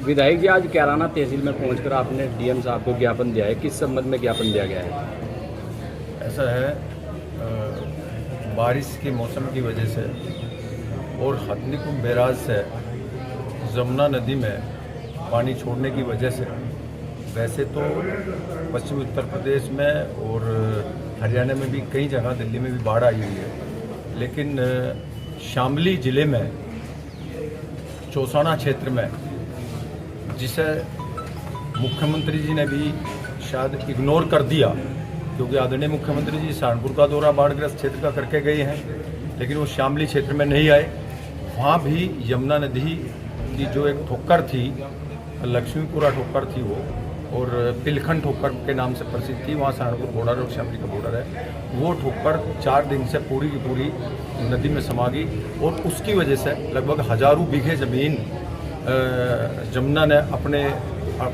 विधायक जी आज कैराना तहसील में पहुंचकर आपने डीएम साहब को ज्ञापन दिया है, किस संबंध में ज्ञापन दिया गया है? ऐसा है, बारिश के मौसम की वजह से और हथनीकुंड बैराज से जमुना नदी में पानी छोड़ने की वजह से वैसे तो पश्चिमी उत्तर प्रदेश में और हरियाणा में भी कई जगह, दिल्ली में भी बाढ़ आई हुई है, लेकिन शामली ज़िले में चौसाना क्षेत्र में, जिसे मुख्यमंत्री जी ने भी शायद इग्नोर कर दिया, क्योंकि आदरणीय मुख्यमंत्री जी सहारनपुर का दौरा बाढ़ग्रस्त क्षेत्र का करके गए हैं, लेकिन वो शामली क्षेत्र में नहीं आए। वहाँ भी यमुना नदी की जो एक ठोकर थी, लक्ष्मीपुरा ठोकर थी वो, और पिलखन ठोकर के नाम से प्रसिद्ध थी, वहाँ सहारनपुर बॉर्डर और शामली का बॉर्डर है, वो ठोकर 4 दिन से पूरी की पूरी नदी में समा गई और उसकी वजह से लगभग हजारों बीघे ज़मीन जमुना ने अपने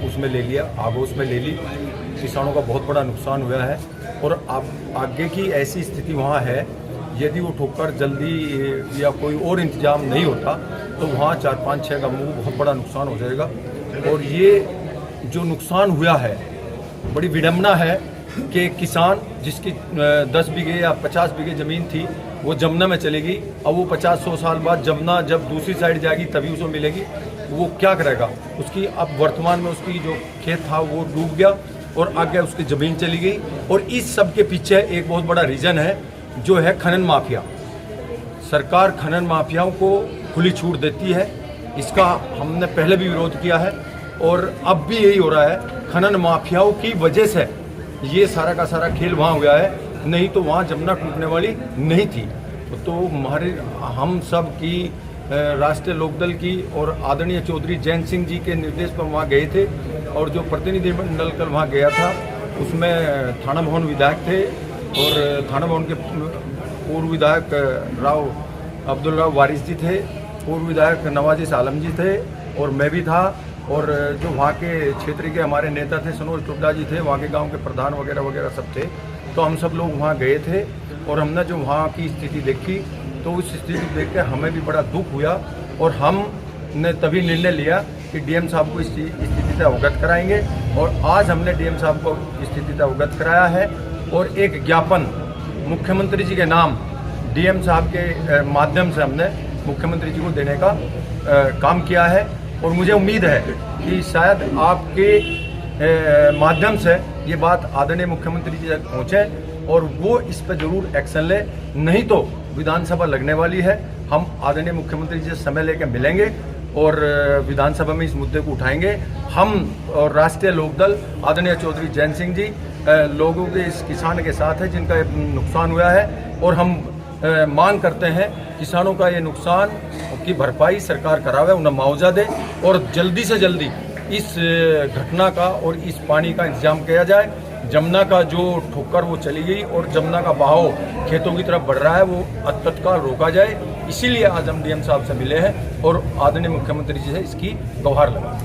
उसमें ले लिया, आगोश में ले ली। किसानों का बहुत बड़ा नुकसान हुआ है और अब आगे की ऐसी स्थिति वहाँ है, यदि वो ठोकर जल्दी या कोई और इंतजाम नहीं होता तो वहाँ 4-5-6 गाँवों को बहुत बड़ा नुकसान हो जाएगा। और ये जो नुकसान हुआ है, बड़ी विडम्बना है कि किसान जिसकी 10 बीघे या 50 बीघे ज़मीन थी वो जमुना में चलेगी, अब वो 50-100 साल बाद जमुना जब दूसरी साइड जाएगी तभी उसको मिलेगी, वो क्या करेगा? उसकी अब वर्तमान में उसकी जो खेत था वो डूब गया और आगे उसकी ज़मीन चली गई। और इस सब के पीछे एक बहुत बड़ा रीज़न है, जो है खनन माफिया। सरकार खनन माफियाओं को खुली छूट देती है, इसका हमने पहले भी विरोध किया है और अब भी यही हो रहा है। खनन माफियाओं की वजह से ये सारा का सारा खेल वहाँ हुआ है, नहीं तो वहाँ जमुना टूटने वाली नहीं थी। तो हमारे हम सब की राष्ट्रीय लोकदल की और आदरणीय चौधरी जैन सिंह जी के निर्देश पर वहाँ गए थे और जो प्रतिनिधिमंडल कल वहाँ गया था उसमें थाना भवन विधायक थे और थाना भवन के पूर्व विधायक राव अब्दुल राव वारिस जी थे, पूर्व विधायक नवाजिश आलम जी थे और मैं भी था, और जो वहाँ के क्षेत्र के हमारे नेता थे सनोज टुड्डा जी थे, वहाँ के गांव के प्रधान वगैरह वगैरह सब थे। तो हम सब लोग वहाँ गए थे और हमने जो वहाँ की स्थिति देखी तो उस स्थिति को देख के हमें भी बड़ा दुख हुआ और हमने तभी निर्णय लिया कि डीएम साहब को इस स्थिति से अवगत कराएंगे। और आज हमने डीएम साहब को स्थिति से अवगत कराया है और एक ज्ञापन मुख्यमंत्री जी के नाम डीएम साहब के माध्यम से हमने मुख्यमंत्री जी को देने का काम किया है। और मुझे उम्मीद है कि शायद आपके माध्यम से ये बात आदरणीय मुख्यमंत्री जी तक पहुँचे और वो इस पर जरूर एक्शन ले, नहीं तो विधानसभा लगने वाली है, हम आदरणीय मुख्यमंत्री जी से समय लेकर मिलेंगे और विधानसभा में इस मुद्दे को उठाएंगे। हम और राष्ट्रीय लोकदल आदरणीय चौधरी जैन सिंह जी लोगों के, इस किसान के साथ है जिनका नुकसान हुआ है, और हम मांग करते हैं किसानों का ये नुकसान की भरपाई सरकार करावे, उन्हें मुआवजा दे और जल्दी से जल्दी इस घटना का और इस पानी का इंतजाम किया जाए। जमुना का जो ठोकर वो चली गई और जमुना का बहाव खेतों की तरफ बढ़ रहा है, वो तत्काल रोका जाए। इसीलिए आज हम डीएम साहब से मिले हैं और आदरणीय मुख्यमंत्री जी से इसकी गुहार लगा।